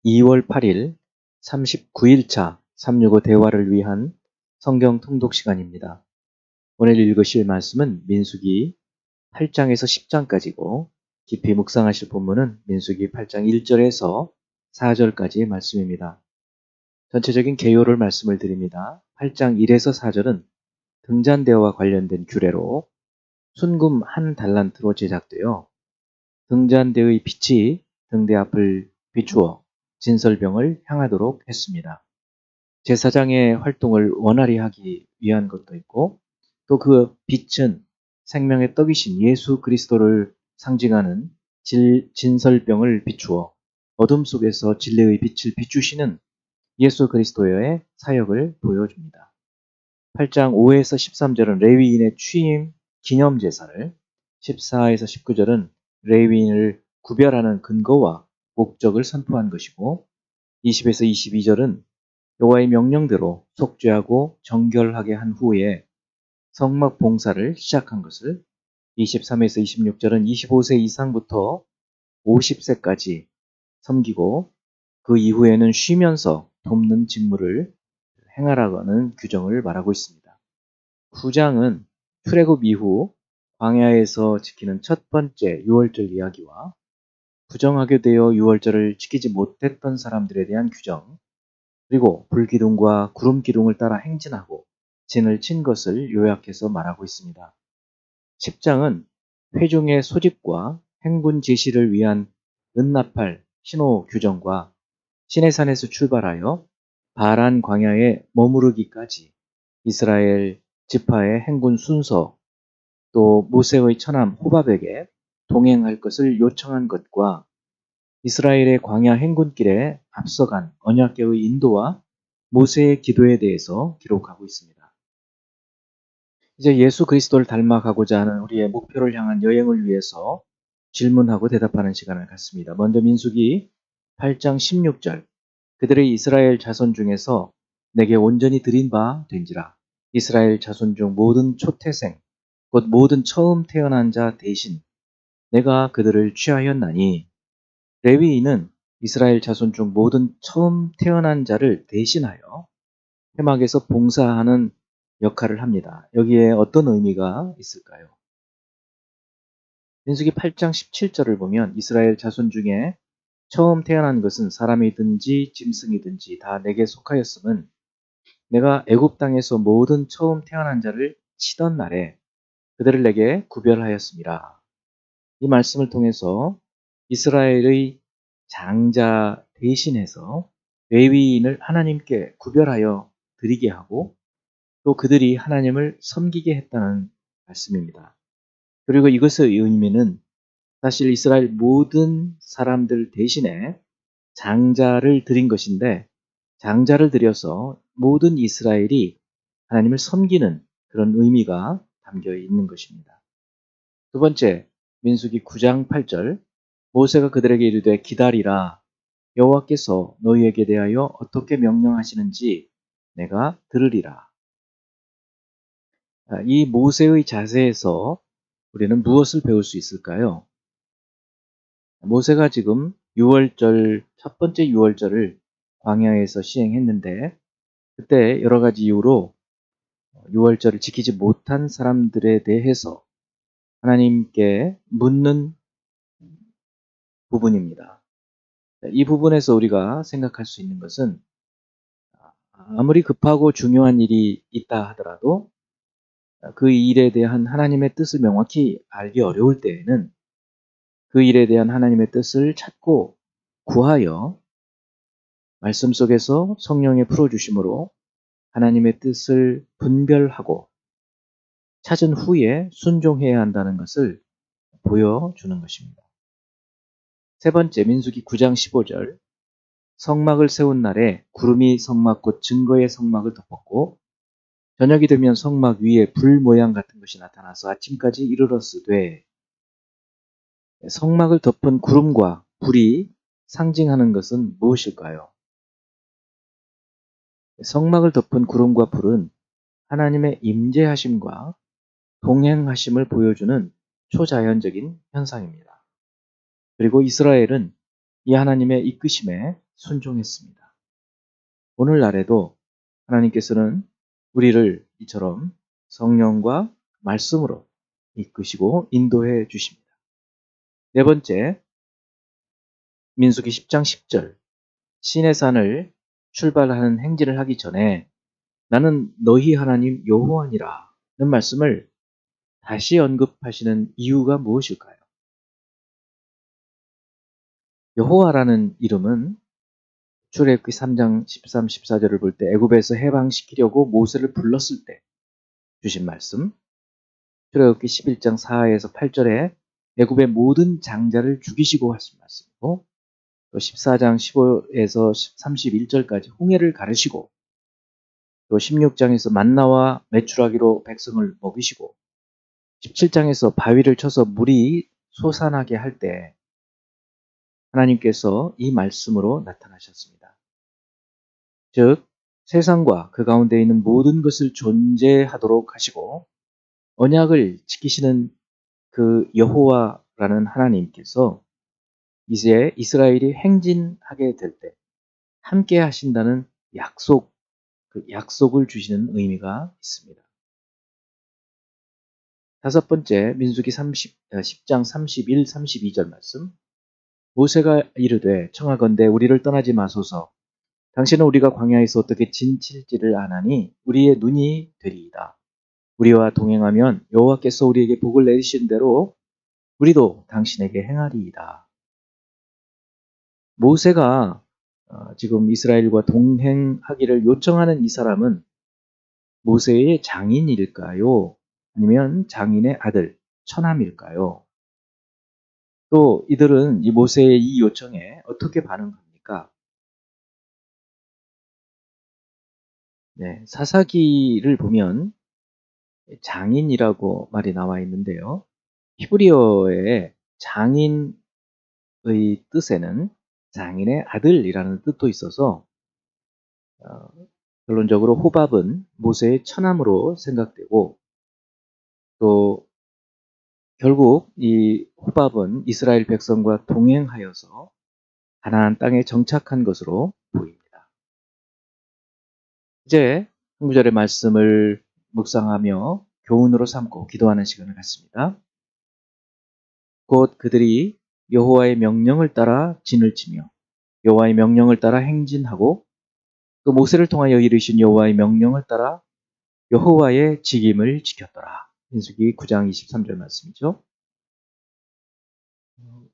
2월 8일 39일차 365 대화를 위한 성경 통독 시간입니다. 오늘 읽으실 말씀은 민수기 8장에서 10장까지고 깊이 묵상하실 본문은 민수기 8장 1절에서 4절까지의 말씀입니다. 전체적인 개요를 말씀을 드립니다. 8장 1에서 4절은 등잔대와 관련된 규례로 순금 한 달란트로 제작되어 등잔대의 빛이 등대 앞을 비추어 진설병을 향하도록 했습니다. 제사장의 활동을 원활히 하기 위한 것도 있고 또 그 빛은 생명의 떡이신 예수 그리스도를 상징하는 진설병을 비추어 어둠 속에서 진리의 빛을 비추시는 예수 그리스도의 사역을 보여줍니다. 8장 5에서 13절은 레위인의 취임 기념 제사를, 14에서 19절은 레위인을 구별하는 근거와 목적을 선포한 것이고 20에서 22절은 여호와의 명령대로 속죄하고 정결하게 한 후에 성막 봉사를 시작한 것을, 23에서 26절은 25세 이상부터 50세까지 섬기고 그 이후에는 쉬면서 돕는 직무를 행하라는 규정을 말하고 있습니다. 9장은 출애굽 이후 광야에서 지키는 첫 번째 유월절 이야기와 부정하게 되어 유월절을 지키지 못했던 사람들에 대한 규정, 그리고 불기둥과 구름기둥을 따라 행진하고 진을 친 것을 요약해서 말하고 있습니다. 10장은 회중의 소집과 행군 지시를 위한 은나팔 신호 규정과 시내산에서 출발하여 바란 광야에 머무르기까지 이스라엘 지파의 행군 순서, 또 모세의 처남 호밥에게 동행할 것을 요청한 것과 이스라엘의 광야 행군길에 앞서간 언약궤의 인도와 모세의 기도에 대해서 기록하고 있습니다. 이제 예수 그리스도를 닮아가고자 하는 우리의 목표를 향한 여행을 위해서 질문하고 대답하는 시간을 갖습니다. 먼저 민수기 8장 16절, 그들의 이스라엘 자손 중에서 내게 온전히 드린 바 된지라. 이스라엘 자손 중 모든 초태생 곧 모든 처음 태어난 자 대신 내가 그들을 취하였나니. 레위인은 이스라엘 자손 중 모든 처음 태어난 자를 대신하여 회막에서 봉사하는 역할을 합니다. 여기에 어떤 의미가 있을까요? 민수기 8장 17절을 보면 이스라엘 자손 중에 처음 태어난 것은 사람이든지 짐승이든지 다 내게 속하였음은 내가 애굽 땅에서 모든 처음 태어난 자를 치던 날에 그들을 내게 구별하였습니다. 이 말씀을 통해서 이스라엘의 장자 대신해서 레위인을 하나님께 구별하여 드리게 하고 또 그들이 하나님을 섬기게 했다는 말씀입니다. 그리고 이것의 의미는 사실 이스라엘 모든 사람들 대신에 장자를 드린 것인데 장자를 드려서 모든 이스라엘이 하나님을 섬기는 그런 의미가 담겨 있는 것입니다. 두 번째, 민수기 9장 8절, 모세가 그들에게 이르되 기다리라. 여호와께서 너희에게 대하여 어떻게 명령하시는지 내가 들으리라. 이 모세의 자세에서 우리는 무엇을 배울 수 있을까요? 모세가 지금 첫 번째 유월절을 광야에서 시행했는데 그때 여러 가지 이유로 유월절을 지키지 못한 사람들에 대해서 하나님께 묻는 부분입니다. 이 부분에서 우리가 생각할 수 있는 것은 아무리 급하고 중요한 일이 있다 하더라도 그 일에 대한 하나님의 뜻을 명확히 알기 어려울 때에는 그 일에 대한 하나님의 뜻을 찾고 구하여 말씀 속에서 성령의 풀어주심으로 하나님의 뜻을 분별하고 찾은 후에 순종해야 한다는 것을 보여주는 것입니다. 세 번째, 민수기 9장 15절, 성막을 세운 날에 구름이 성막 곧 증거의 성막을 덮었고 저녁이 되면 성막 위에 불 모양 같은 것이 나타나서 아침까지 이르렀으되. 성막을 덮은 구름과 불이 상징하는 것은 무엇일까요? 성막을 덮은 구름과 불은 하나님의 임재하심과 동행하심을 보여주는 초자연적인 현상입니다. 그리고 이스라엘은 이 하나님의 이끄심에 순종했습니다. 오늘날에도 하나님께서는 우리를 이처럼 성령과 말씀으로 이끄시고 인도해 주십니다. 네 번째, 민수기 10장 10절. 시내산을 출발하는 행진을 하기 전에 나는 너희 하나님 여호와니라는 말씀을 다시 언급하시는 이유가 무엇일까요? 여호와라는 이름은 출애굽기 3장 13, 14절을 볼 때 애굽에서 해방시키려고 모세를 불렀을 때 주신 말씀, 출애굽기 11장 4에서 8절에 애굽의 모든 장자를 죽이시고 하신 말씀이고, 또 14장 15에서 31절까지 홍해를 가르시고, 또 16장에서 만나와 메추라기로 백성을 먹이시고, 17장에서 바위를 쳐서 물이 솟아나게 할 때 하나님께서 이 말씀으로 나타나셨습니다. 즉 세상과 그 가운데 있는 모든 것을 존재하도록 하시고 언약을 지키시는 그 여호와라는 하나님께서 이제 이스라엘이 행진하게 될 때 함께 하신다는 약속, 그 약속을 주시는 의미가 있습니다. 다섯 번째, 민수기 10장 31, 32절 말씀. 모세가 이르되 청하건대 우리를 떠나지 마소서. 당신은 우리가 광야에서 어떻게 진칠지를 아나니 우리의 눈이 되리이다. 우리와 동행하면 여호와께서 우리에게 복을 내리신 대로 우리도 당신에게 행하리이다. 모세가 지금 이스라엘과 동행하기를 요청하는 이 사람은 모세의 장인일까요? 아니면 장인의 아들, 처남일까요? 또 이들은 이 모세의 이 요청에 어떻게 반응합니까? 네, 사사기를 보면 장인이라고 말이 나와 있는데요. 히브리어의 장인의 뜻에는 장인의 아들이라는 뜻도 있어서 결론적으로 호밥은 모세의 처남으로 생각되고 또 결국 이 호밥은 이스라엘 백성과 동행하여서 가나안 땅에 정착한 것으로 보입니다. 이제 한 구절의 말씀을 묵상하며 교훈으로 삼고 기도하는 시간을 갖습니다. 곧 그들이 여호와의 명령을 따라 진을 치며 여호와의 명령을 따라 행진하고 또 모세를 통하여 이르신 여호와의 명령을 따라 여호와의 직임을 지켰더라. 민수기 9장 23절 말씀이죠.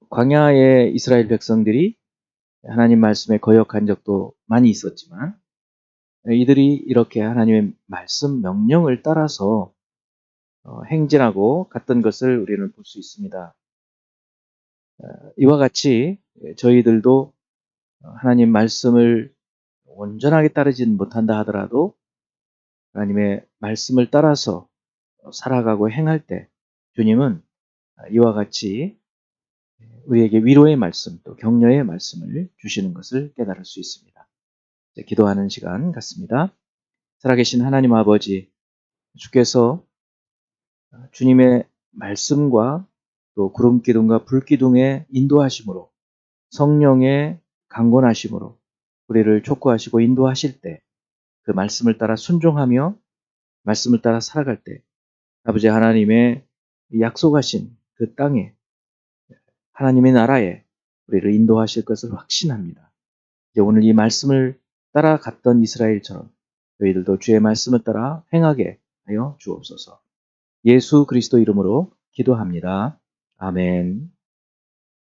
광야의 이스라엘 백성들이 하나님 말씀에 거역한 적도 많이 있었지만 이들이 이렇게 하나님의 말씀 명령을 따라서 행진하고 갔던 것을 우리는 볼 수 있습니다. 이와 같이 저희들도 하나님 말씀을 온전하게 따르지는 못한다 하더라도 하나님의 말씀을 따라서 살아가고 행할 때 주님은 이와 같이 우리에게 위로의 말씀 또 격려의 말씀을 주시는 것을 깨달을 수 있습니다. 이제 기도하는 시간 갖습니다. 살아계신 하나님 아버지, 주께서 주님의 말씀과 또 구름 기둥과 불 기둥의 인도하심으로 성령의 강권하심으로 우리를 촉구하시고 인도하실 때 그 말씀을 따라 순종하며 말씀을 따라 살아갈 때 아버지 하나님의 약속하신 그 땅에 하나님의 나라에 우리를 인도하실 것을 확신합니다. 이제 오늘 이 말씀을 따라갔던 이스라엘처럼 저희들도 주의 말씀을 따라 행하게 하여 주옵소서. 예수 그리스도 이름으로 기도합니다. 아멘.